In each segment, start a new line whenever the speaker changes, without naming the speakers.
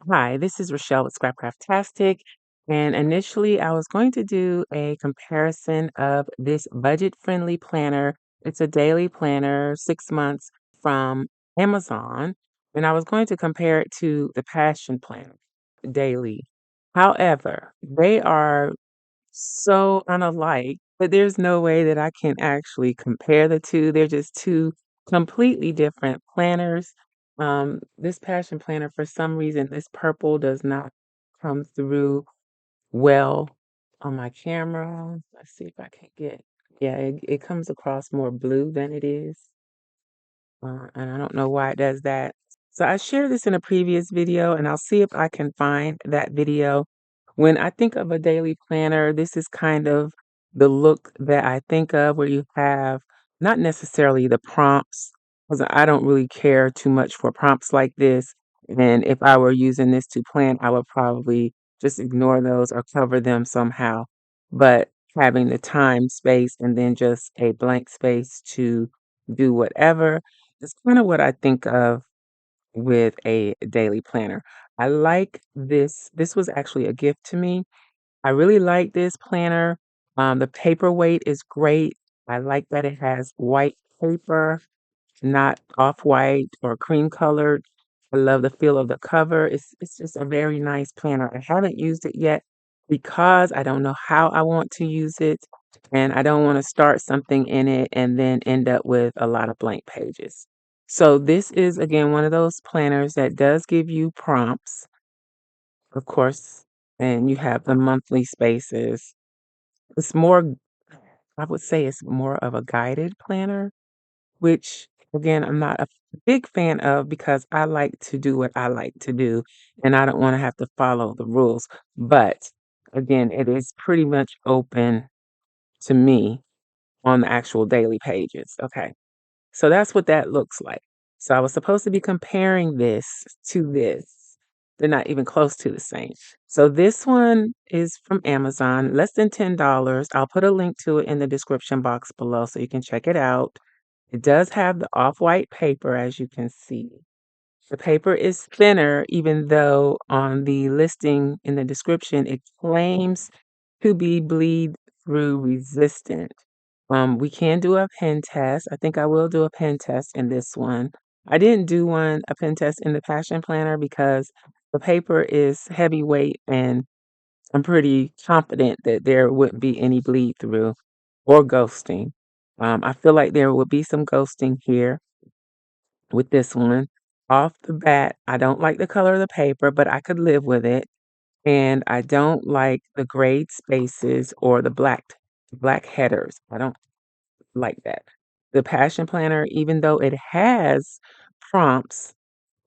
Hi, this is Rachelle with Scrapcraftastic. And initially, I was going to do a comparison of this budget-friendly planner. It's a daily planner, 6 months from Amazon. And I was going to compare it to the Passion Planner daily. However, they are so unalike, but there's no way that I can actually compare the two. They're just two completely different planners. This passion planner, for some reason, this purple does not come through well on my camera. Let's see if I can get, yeah, it comes across more blue than it is. And I don't know why it does that. So I shared this in a previous video, and I'll see if I can find that video. When I think of a daily planner, this is kind of the look that I think of, where you have not necessarily the prompts, because I don't really care too much for prompts like this. And if I were using this to plan, I would probably just ignore those or cover them somehow. But having the time, space, and then just a blank space to do whatever, it's kind of what I think of with a daily planner. I like this. This was actually a gift to me. I really like this planner. The paperweight is great. I like that it has white paper, not off-white or cream colored. I love the feel of the cover. It's just a very nice planner. I haven't used it yet because I don't know how I want to use it, and I don't want to start something in it and then end up with a lot of blank pages. So this is again one of those planners that does give you prompts, of course, and you have the monthly spaces. It's more, I would say it's more of a guided planner, which again, I'm not a big fan of because I like to do what I like to do and I don't want to have to follow the rules. But again, it is pretty much open to me on the actual daily pages. Okay. So that's what that looks like. So I was supposed to be comparing this to this. They're not even close to the same. So this one is from Amazon, less than $10. I'll put a link to it in the description box below so you can check it out. It does have the off-white paper, as you can see. The paper is thinner, even though on the listing in the description, it claims to be bleed through resistant. We can do a pen test. I think I will do a pen test in this one. I didn't do a pen test in the Passion Planner because the paper is heavyweight and I'm pretty confident that there wouldn't be any bleed through or ghosting. I feel like there would be some ghosting here with this one. Off the bat, I don't like the color of the paper, but I could live with it. And I don't like the grayed spaces or the black headers. I don't like that. The Passion Planner, even though it has prompts,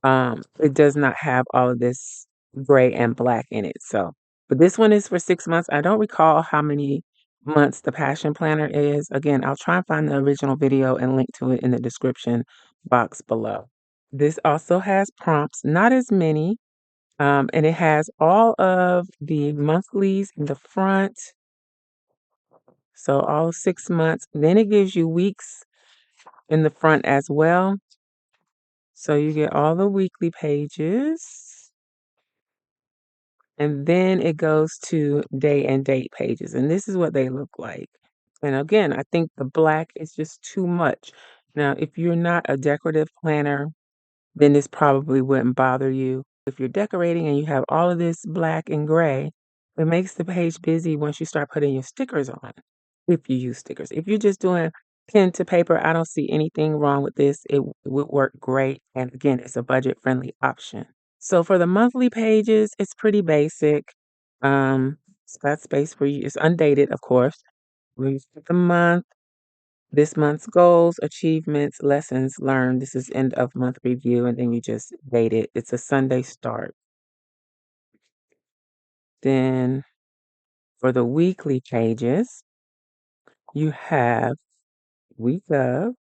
it does not have all of this gray and black in it. So, but this one is for 6 months. I don't recall how many months the Passion Planner is. Again, I'll try and find the original video and link to it in the description box below. This also has prompts, not as many, and it has all of the monthlies in the front. So all 6 months. Then it gives you weeks in the front as well. So you get all the weekly pages. And then it goes to day and date pages. And this is what they look like. And again, I think the black is just too much. Now, if you're not a decorative planner, then this probably wouldn't bother you. If you're decorating and you have all of this black and gray, it makes the page busy once you start putting your stickers on, if you use stickers. If you're just doing pen to paper, I don't see anything wrong with this. It would work great. And again, it's a budget-friendly option. So for the monthly pages, it's pretty basic. It's got space for you. It's undated, of course. We put the month, this month's goals, achievements, lessons learned. This is end of month review, and then you just date it. It's a Sunday start. Then for the weekly pages, you have week of,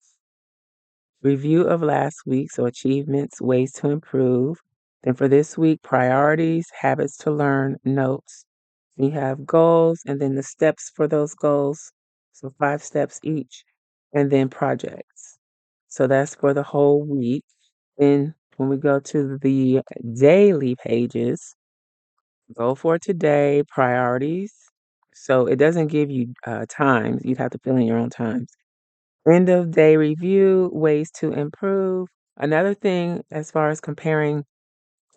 review of last week, so achievements, ways to improve. Then for this week, priorities, habits to learn, notes. You have goals and then the steps for those goals. So 5 steps each. And then projects. So that's for the whole week. Then when we go to the daily pages, go for today, priorities. So it doesn't give you times. You'd have to fill in your own times. End of day review, ways to improve. Another thing, as far as comparing,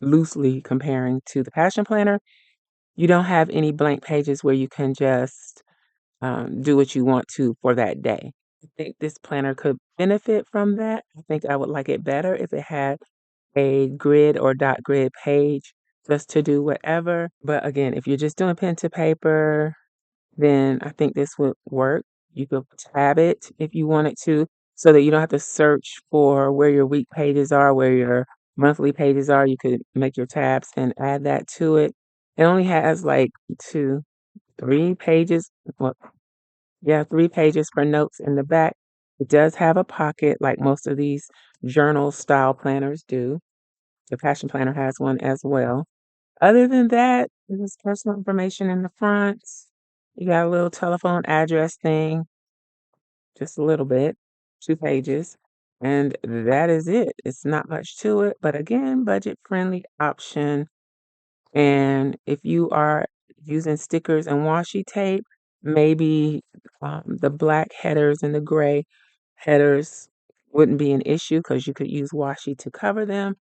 loosely comparing to the Passion Planner, you don't have any blank pages where you can just do what you want to for that day. I think this planner could benefit from that. I think I would like it better if it had a grid or dot grid page just to do whatever. But again, if you're just doing pen to paper, then I think this would work. You could tab it if you wanted to, so that you don't have to search for where your week pages are, where your monthly pages are. You could make your tabs and add that to it. It only has like two, 3 pages. Well, yeah, 3 pages for notes in the back. It does have a pocket like most of these journal style planners do. The Passion Planner has one as well. Other than that, there's personal information in the front. You got a little telephone address thing, just a little bit, 2 pages. And that is it. It's not much to it, but again, budget friendly option. And if you are using stickers and washi tape, maybe the black headers and the gray headers wouldn't be an issue because you could use washi to cover them.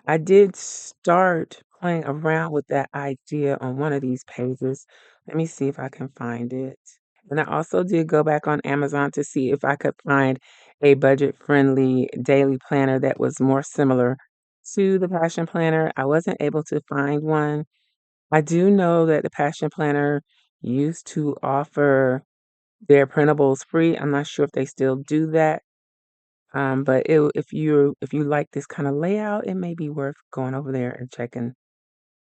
I did start playing around with that idea on one of these pages. Let me see if I can find it. And I also did go back on Amazon to see if I could find a budget-friendly daily planner that was more similar to the Passion Planner. I wasn't able to find one. I do know that the Passion Planner used to offer their printables free. I'm not sure if they still do that. But if you like this kind of layout, it may be worth going over there and checking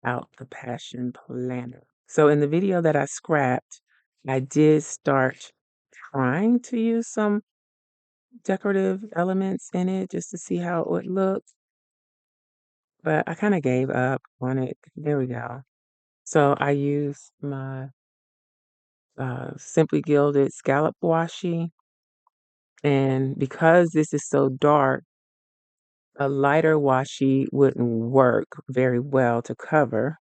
out the Passion Planner. So in the video that I scrapped, I did start trying to use some decorative elements in it just to see how it would look, but I kind of gave up on it. There we go. So I used my Simply Gilded scallop washi, and because this is so dark, a lighter washi wouldn't work very well to cover.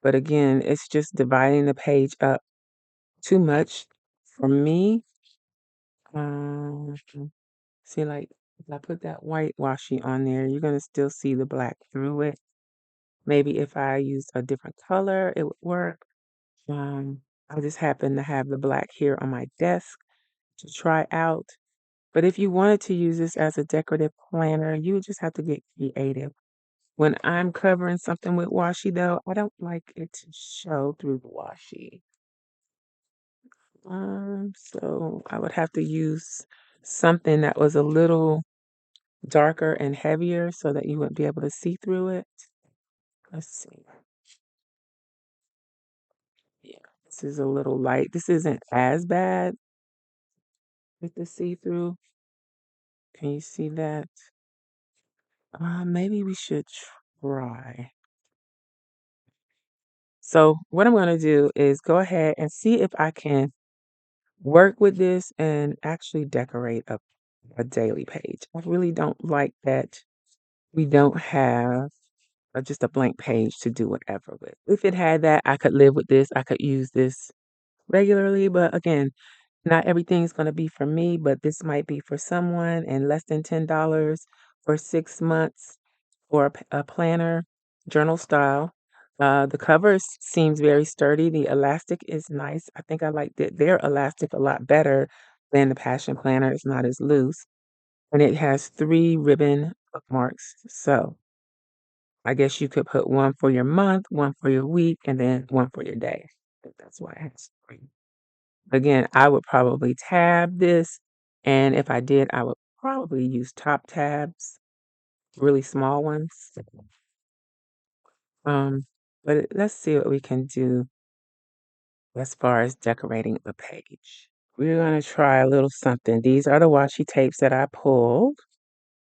But again, it's just dividing the page up too much for me. Um, See, like, if I put that white washi on there, you're gonna still see the black through it. Maybe if I used a different color, it would work. I just happen to have the black here on my desk to try out. But if you wanted to use this as a decorative planner, you would just have to get creative. When I'm covering something with washi, though, I don't like it to show through the washi. So I would have to use something that was a little darker and heavier so that you wouldn't be able to see through it. Let's see. Yeah, this is a little light. This isn't as bad with the see-through. Can you see that? Maybe we should try. So what I'm going to do is go ahead and see if I can work with this and actually decorate a daily page. I really don't like that we don't have just a blank page to do whatever with. If it had that, I could live with this. I could use this regularly, but again, not everything's going to be for me, but this might be for someone, and less than $10 for 6 months for a planner, journal style. The cover seems very sturdy. The elastic is nice. I think I like their elastic a lot better than the Passion Planner. It's not as loose. And it has 3 ribbon bookmarks. So I guess you could put one for your month, one for your week, and then one for your day. I think that's why it has 3. Again, I would probably tab this, and if I did, I would probably use top tabs, really small ones. Um, but let's see what we can do as far as decorating the page. We're gonna try a little something. These are the washi tapes that I pulled.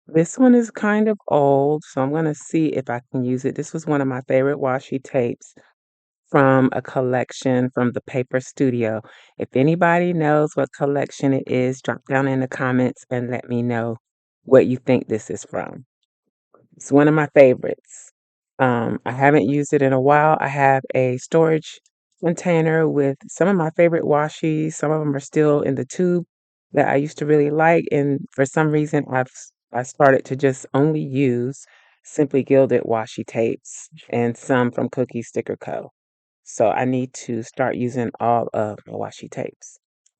This one is kind of old, so I'm gonna see if I can use it. This was one of my favorite washi tapes from a collection from the Paper Studio. If anybody knows what collection it is, drop down in the comments and let me know what you think this is from. It's one of my favorites. I haven't used it in a while. I have a storage container with some of my favorite washi. Some of them are still in the tube that I used to really like, and for some reason, I started to just only use Simply Gilded washi tapes and some from Cookie Sticker Co. So I need to start using all of my washi tapes.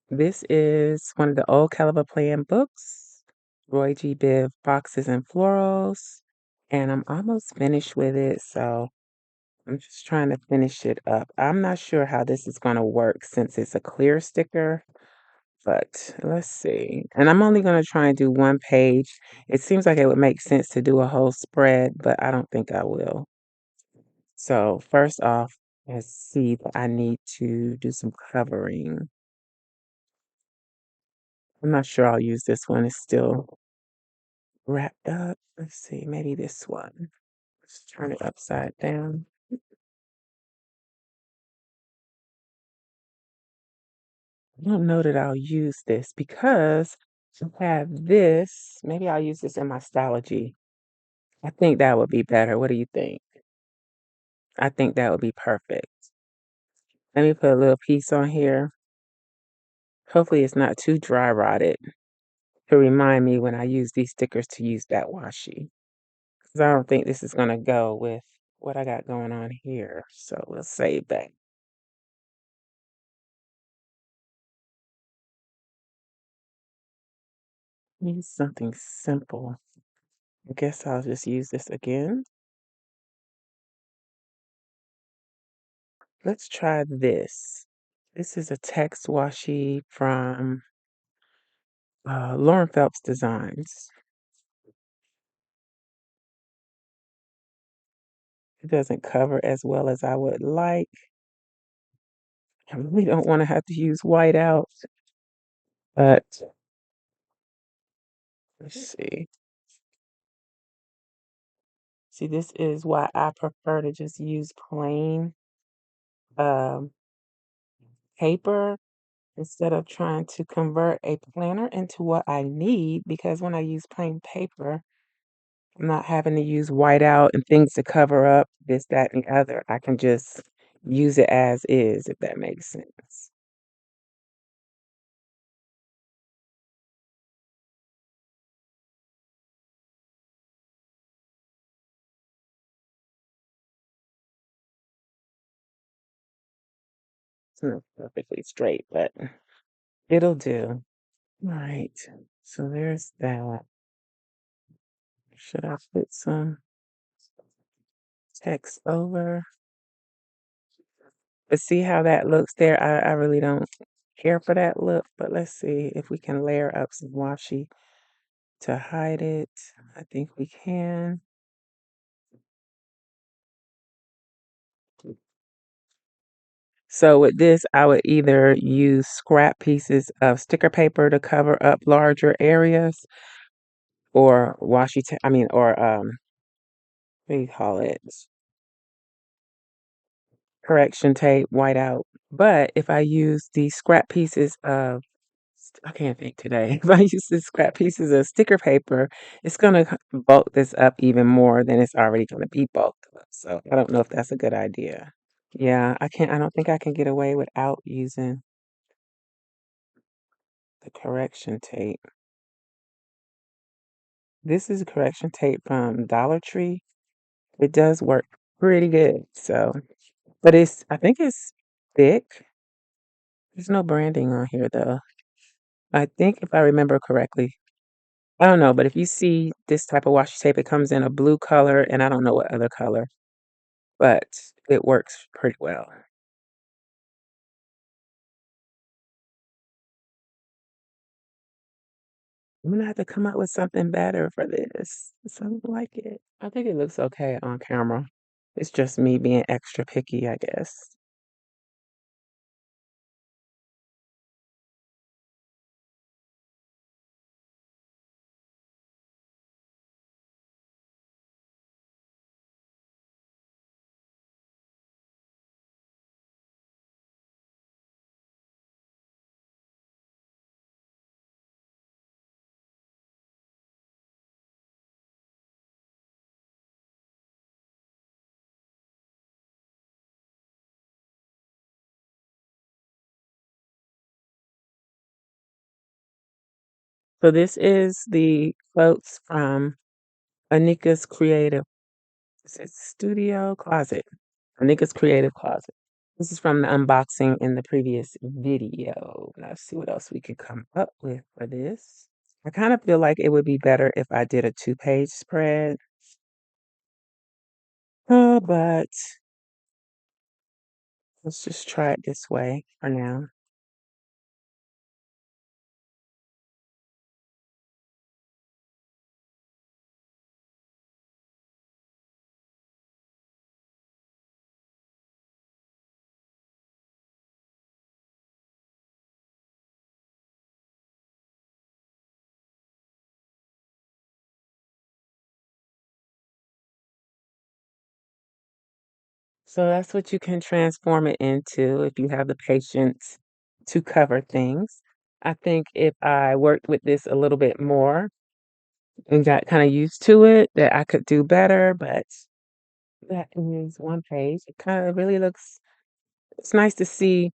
This is one of the old Caliber Plan books, Roy G. Biv Boxes and Florals, and I'm almost finished with it, so I'm just trying to finish it up. I'm not sure how this is going to work since it's a clear sticker, but let's see. And I'm only going to try and do one page. It seems like it would make sense to do a whole spread, but I don't think I will. So first off, let's see that I need to do some covering. I'm not sure I'll use this one. It's still wrapped up. Let's see, maybe this one. Let's turn it upside down. I don't know that I'll use this because I have this. Maybe I'll use this in my Stylogy. I think that would be better. What do you think? I think that would be perfect. Let me put a little piece on here. Hopefully it's not too dry rotted to remind me when I use these stickers to use that washi. Because I don't think this is going to go with what I got going on here. So we'll save that. Use something simple. I guess I'll just use this again. Let's try this. This is a text washi from Lauren Phelps Designs. It doesn't cover as well as I would like. I really don't want to have to use white out, but let's see. See, this is why I prefer to just use plain um, paper instead of trying to convert a planner into what I need, because when I use plain paper, I'm not having to use whiteout and things to cover up this, that, and the other. I can just use it as is, if that makes sense. It's not perfectly straight, but it'll do. All right. So there's that. Should I put some text over? But see how that looks there? I really don't care for that look, but let's see if we can layer up some washi to hide it. I think we can. So with this, I would either use scrap pieces of sticker paper to cover up larger areas or or what do you call it? Correction tape, whiteout. But if I use these scrap pieces of, I can't think today. If I use these scrap pieces of sticker paper, it's going to bulk this up even more than it's already going to be bulked up. So I don't know if that's a good idea. Yeah, I don't think I can get away without using the correction tape. This is correction tape from Dollar Tree. It does work pretty good. So, but I think it's thick. There's no branding on here though. I think if I remember correctly, I don't know, but if you see this type of washi tape, it comes in a blue color and I don't know what other color, but it works pretty well. I'm gonna have to come up with something better for this. Something like it. I think it looks okay on camera. It's just me being extra picky, I guess. So this is the quotes from Anika's Creative. Is it Studio Closet? Anika's Creative Closet. This is from the unboxing in the previous video. Let's see what else we could come up with for this. I kind of feel like it would be better if I did a two-page spread, but let's just try it this way for now. So that's what you can transform it into if you have the patience to cover things. I think if I worked with this a little bit more and got kind of used to it, that I could do better, but that is one page. It kind of really looks, it's nice to see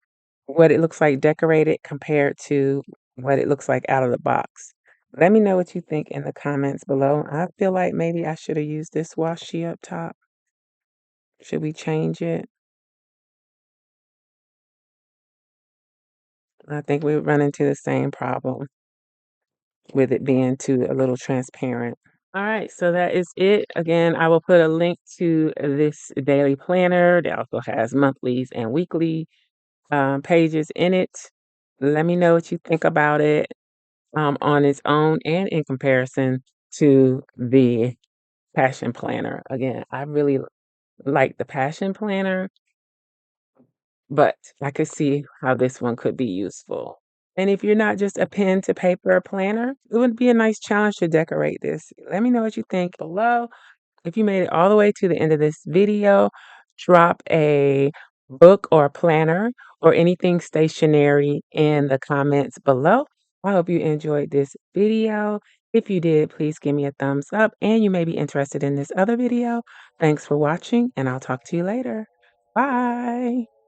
what it looks like decorated compared to what it looks like out of the box. Let me know what you think in the comments below. I feel like maybe I should have used this washi up top. Should we change it? I think we run into the same problem with it being too a little transparent. All right, so that is it. Again, I will put a link to this daily planner that also has monthlies and weekly pages in it. Let me know what you think about it on its own and in comparison to the Passion Planner. Again, I really like the Passion Planner, but I could see how this one could be useful. And if you're not just a pen to paper planner, it would be a nice challenge to decorate this. Let me know what you think below. If you made it all the way to the end of this video, drop a book or a planner or anything stationary in the comments below. I hope you enjoyed this video. If you did, please give me a thumbs up and you may be interested in this other video. Thanks for watching and I'll talk to you later. Bye.